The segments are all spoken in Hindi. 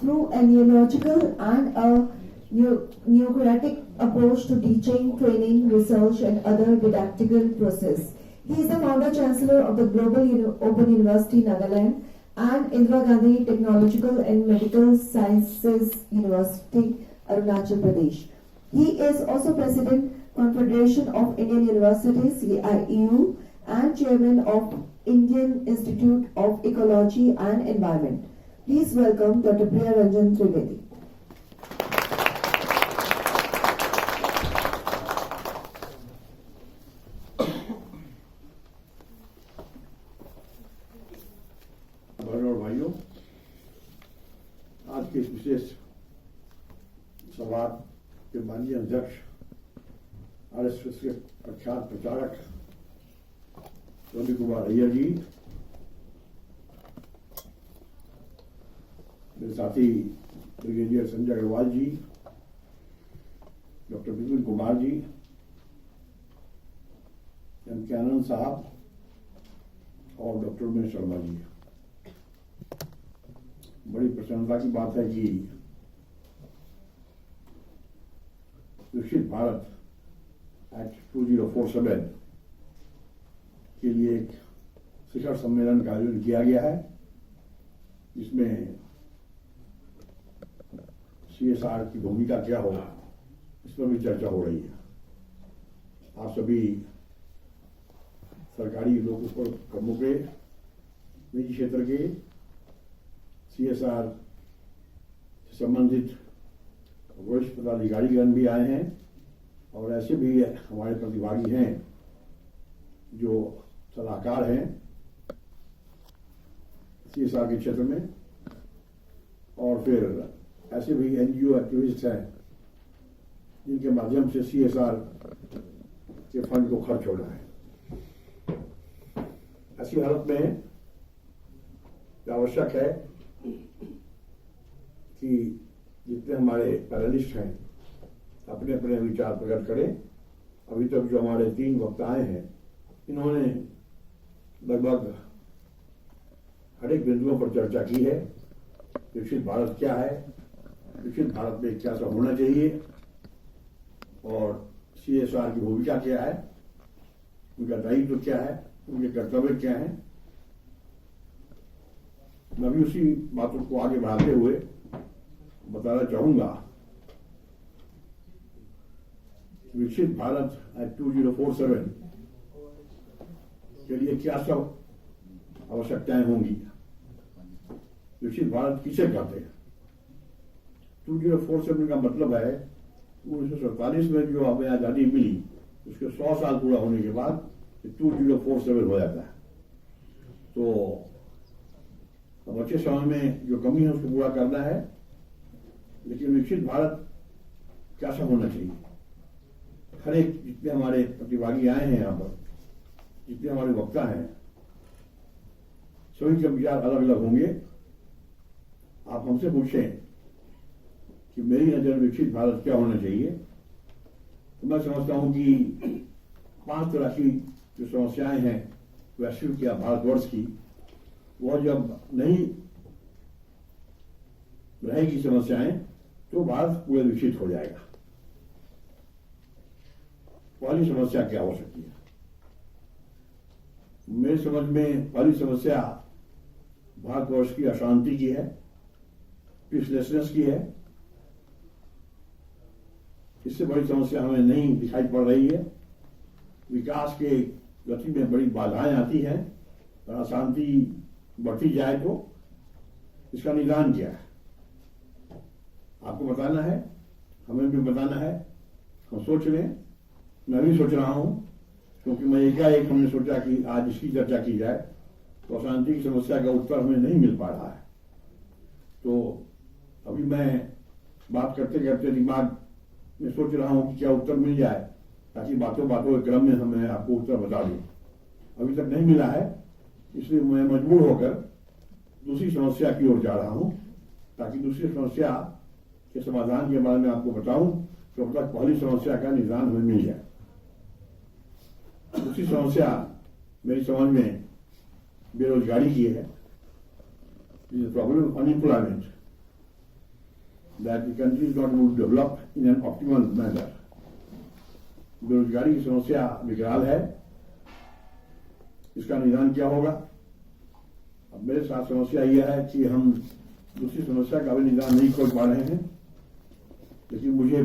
through a neological and a neocratic approach to teaching, training, research, and other didactical process. He is the founder chancellor of the Global Open University Nagaland and Indira Gandhi Technological and Medical Sciences University, Arunachal Pradesh. He is also president Confederation of Indian Universities (CIEU) and chairman of Indian Institute of Ecology and Environment. Please welcome Dr. Priya Ranjan Trivedi. और भाइयों, आज के इस विशेष संवाद के माननीय अध्यक्ष आरएसएस के प्रख्यात प्रचारक रवि कुमार अय्यर जी, मेरे साथी ब्रिगेडियर संजय अग्रवाल जी, डॉक्टर विपिन कुमार जी, एम के आनंद साहब और डॉक्टर उमेश शर्मा जी, बड़ी प्रसन्नता की बात है कि विकसित भारत एक्ट 2047 के लिए एक शिखर सम्मेलन का आयोजन किया गया है, जिसमें सीएसआर की भूमिका क्या हो, इस पर भी चर्चा हो रही है। आप सभी सरकारी लोगों को कर्मों के, निजी क्षेत्र के, सीएसआर से संबंधित वरिष्ठ पदाधिकारीगण भी आए हैं और ऐसे भी हमारे प्रतिभागी हैं जो सलाहकार हैं सीएसआर के क्षेत्र में, और फिर ऐसे भी एनजीओ एक्टिविस्ट हैं जिनके माध्यम से सीएसआर के फंड को खर्च हो रहा है। ऐसी हालत में आवश्यक है कि जितने हमारे पैनलिस्ट हैं अपने अपने विचार प्रकट करें। अभी तक जो हमारे 3 वक्ताएं हैं, इन्होंने लगभग हर एक बिंदुओं पर चर्चा की है। विकसित भारत क्या है, विकसित भारत में क्या सब होना चाहिए और सीएसआर की भूमिका क्या है, उनका दायित्व क्या है, उनके कर्तव्य क्या है। मैं भी उसी बातों को आगे बढ़ाते हुए बताना चाहूंगा। विकसित भारत एक्ट 2047 के लिए क्या सब आवश्यकताएं होंगी, विकसित भारत किसे कहते हैं। 2047 का मतलब है 1947 में जो हमें आजादी मिली, उसके 100 साल पूरा होने के बाद 2047 हो जाता है। तो अब अच्छे समय में जो कमी है उसको पूरा करना है, लेकिन विकसित भारत कैसा होना चाहिए। हर एक जितने हमारे प्रतिभागी आए हैं यहाँ पर, जितने हमारे वक्ता हैं, सभी के विचार अलग अलग होंगे। आप हमसे पूछें कि मेरी नजर में विकसित भारत क्या होना चाहिए, तो मैं समझता हूं कि 5 तरह की जो समस्याएं हैं वैश्विक या भारतवर्ष की, वह जब नहीं रहेगी समस्याएं, तो भारत पूरे विकसित हो जाएगा। पहली समस्या क्या हो सकती है? मेरी समझ में पहली समस्या भारतवर्ष की अशांति की है, पीसलेसनेस की है। इससे बड़ी समस्या हमें नहीं दिखाई पड़ रही है। विकास के गति में बड़ी बाधाएं आती हैं और अशांति बढ़ती जाए तो इसका निदान क्या है, आपको बताना है, हमें भी बताना है। हम सोच रहे हैं, मैं भी सोच रहा हूं, क्योंकि मैं एकाएक हमने सोचा कि आज इसकी चर्चा की जाए, तो अशांति की समस्या का उत्तर हमें नहीं मिल पा रहा है। तो अभी मैं बात करते करते दिमाग में सोच रहा हूं कि क्या उत्तर मिल जाए, ताकि बातों बातों के क्रम में हमें आपको उत्तर बता दूं। अभी तक नहीं मिला है, इसलिए मैं मजबूर होकर दूसरी समस्या की ओर जा रहा हूं, ताकि दूसरी समस्या के समाधान के बारे में आपको बताऊं, तो अब तक पहली समस्या का निदान हमें मिल जाए। दूसरी समस्या मेरी समझ में बेरोजगारी की है, problem unemployment. that the country is not going to develop in an optimal manner. बेरोजगारी की समस्या विकराल है, इसका निदान क्या होगा? अब मेरे साथ समस्या यह है कि हम दूसरी समस्या का भी निदान नहीं खोज पा रहे हैं, लेकिन मुझे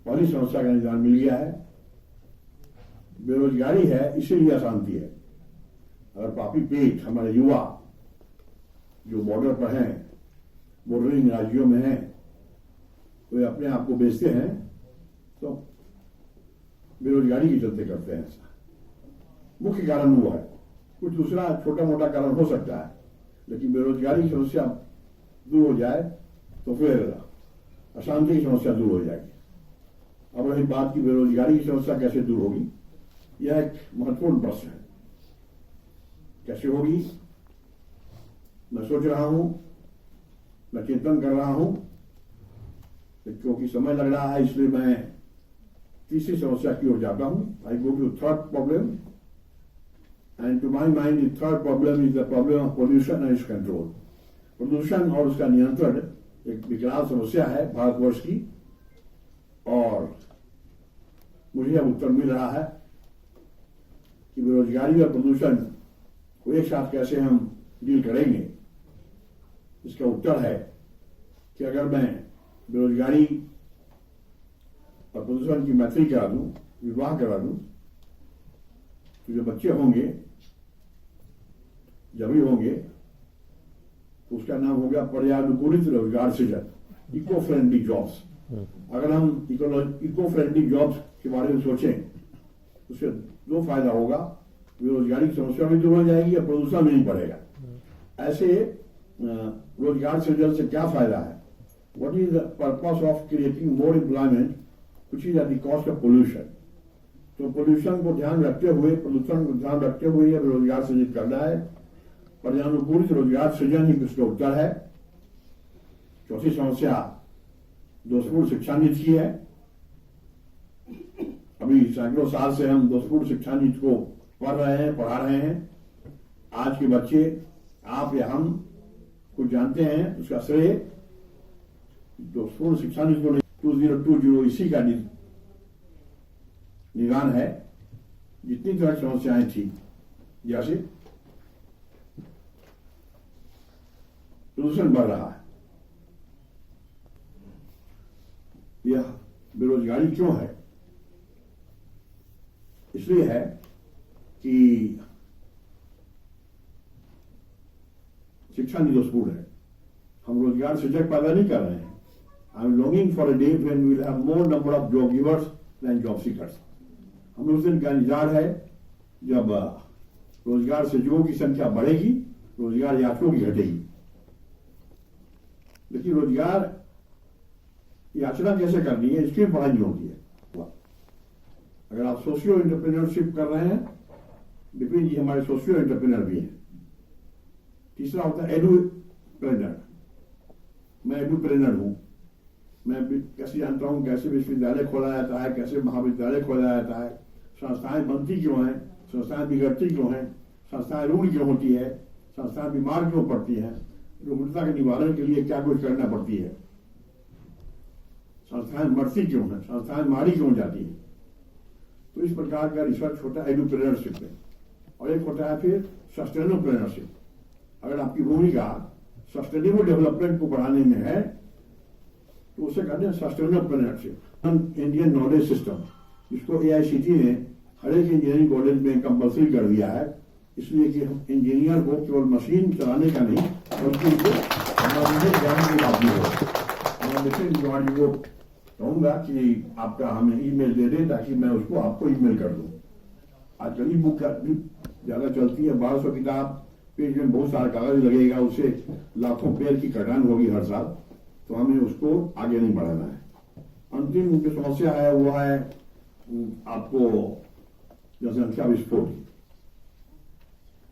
पहली समस्या का निदान मिल गया है। बेरोजगारी है इसीलिए अशांति है। अगर पापी पेट हमारे युवा जो बॉर्डर पर हैं, बॉर्डरिंग राज्यों में हैं, वे अपने आप को बेचते हैं तो बेरोजगारी के चलते करते हैं। ऐसा मुख्य कारण वो है, कुछ दूसरा छोटा मोटा कारण हो सकता है, लेकिन बेरोजगारी की समस्या दूर हो जाए तो फिर अशांति की समस्या दूर हो जाएगी। अब रही बात की बेरोजगारी की समस्या कैसे दूर होगी, यह एक महत्वपूर्ण प्रश्न है। कैसे होगी, मैं सोच रहा हूं, मैं चिंतन कर रहा हूं, क्योंकि समय लग रहा है इसलिए मैं तीसरी समस्या की ओर जाता हूं। I go to third problem, and to my mind the third problem is the problem of pollution and its control. प्रदूषण और उसका नियंत्रण एक विकराल समस्या है भारतवर्ष की, और मुझे अब उत्तर मिल रहा है कि बेरोजगारी और प्रदूषण को एक साथ कैसे हम डील करेंगे। इसका उत्तर है कि अगर मैं बेरोजगारी और प्रदूषण की मैत्री करा दूं, विवाह करा दूं, तो जो बच्चे होंगे, जब भी होंगे, तो उसका नाम होगा पर्यानुकूलित रोजगार सृजन, इको फ्रेंडली जॉब्स। अगर हम इको फ्रेंडली जॉब्स के बारे में सोचें, उससे दो फायदा होगा, बेरोजगारी की समस्या भी दूर हो जाएगी और प्रदूषण भी नहीं बढ़ेगा। ऐसे रोजगार सृजन से क्या फायदा है? What is the purpose of creating more employment which is at the cost of pollution? तो पोल्यूशन को ध्यान रखते हुए, प्रदूषण को ध्यान रखते हुए यह रोजगार सृजित करना है। पर्यानुकूलित रोजगार सृजन ही उसका उत्तर है। चौथी समस्या दोषपूर्ण शिक्षा नीति की है। अभी सैकड़ों साल से हम दोषपूर्ण शिक्षा नीति को पढ़ रहे हैं, पढ़ा रहे हैं। आज के बच्चे, आप या हम कुछ जानते हैं, उसका श्रेय दोषपूर्ण शिक्षा नीति को 2020 इसी का निदान है। जितनी तरह की समस्याएं थी, जैसे प्रदूषण बढ़ रहा है, यह बेरोजगारी क्यों है? इसलिए है कि शिक्षा निर्दोषपूर्ण है। हम रोजगार सृजक पैदा नहीं कर रहे हैं। I am longing for a day when we will have more number of job givers than job seekers. हमें उस दिन का इंतजार है जब रोजगार सृजकों की संख्या बढ़ेगी, रोजगार याचकों की घटेगी। लेकिन रोजगार याचना कैसे करनी है, इसकी पढ़ाई नहीं होती है। अगर आप सोशियो एंटरप्रेन्योरशिप कर रहे हैं, विपिन जी हमारे सोशियो एंटरप्रेन्योर भी हैं। तीसरा होता है एडुप्रेन्योर। मैं एडुप्रेन्योर हूं। मैं कैसे जानता हूं कैसे विश्वविद्यालय खोला जाता है, कैसे महाविद्यालय खोला जाता है, संस्थाएं बनती क्यों हैं, संस्थाएं बिगड़ती क्यों हैं, संस्थाएं रूढ़ क्यों होती है, संस्थाएं बीमार क्यों पड़ती हैं, रूढ़ता के निवारण के लिए क्या कुछ करना पड़ती है, संस्थाएं मरती क्यों हैं, संस्थाएं मारी क्यों जाती हैं। तो इस प्रकार का रिसर्च होता है एडुप्रेन्योरशिप में। और एक होता है फिर सस्टेनेबलप्रेन्योरशिप। अगर आपकी भूमिका सस्टेनेबल डेवलपमेंट को बढ़ाने में है, तो उसे कहते हैं सस्टेनेबलप्रेन्योरशिप। इंडियन नॉलेज सिस्टम, जिसको AICTE ने हर एक इंजीनियरिंग कॉलेज में कंपल्सरी कर दिया है, इसलिए कि हम इंजीनियर को केवल मशीन चलाने का नहीं, बल्कि उनको ज्ञान की बात नहीं हो। मैं नितिन कुमार जी को कहूंगा कि आपका हमें ईमेल दे दें ताकि मैं उसको आपको ईमेल कर दूं। आजकल ई बुक भी ज्यादा चलती है, 1200 किताब, पेज में बहुत सारा कागज लगेगा, उससे लाखों पेज की कटान होगी हर साल, तो हमें उसको आगे नहीं बढ़ाना है। अंतिम जो समस्या है वो है आपको जनसंख्या विस्फोट।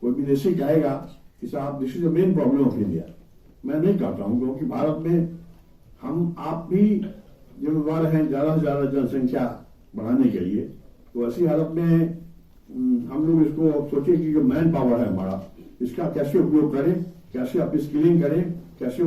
कोई विदेशी कहेगा कि साहब this is the main problem of India. मैं नहीं कहता हूं, क्योंकि भारत में हम आप भी जिम्मेवार हैं ज्यादा से ज्यादा जनसंख्या बढ़ाने के लिए। तो ऐसी हालत में हम लोग इसको सोचे कि जो मैन पावर है हमारा, इसका कैसे उपयोग करें, कैसे अपस्किलिंग करें, कैसे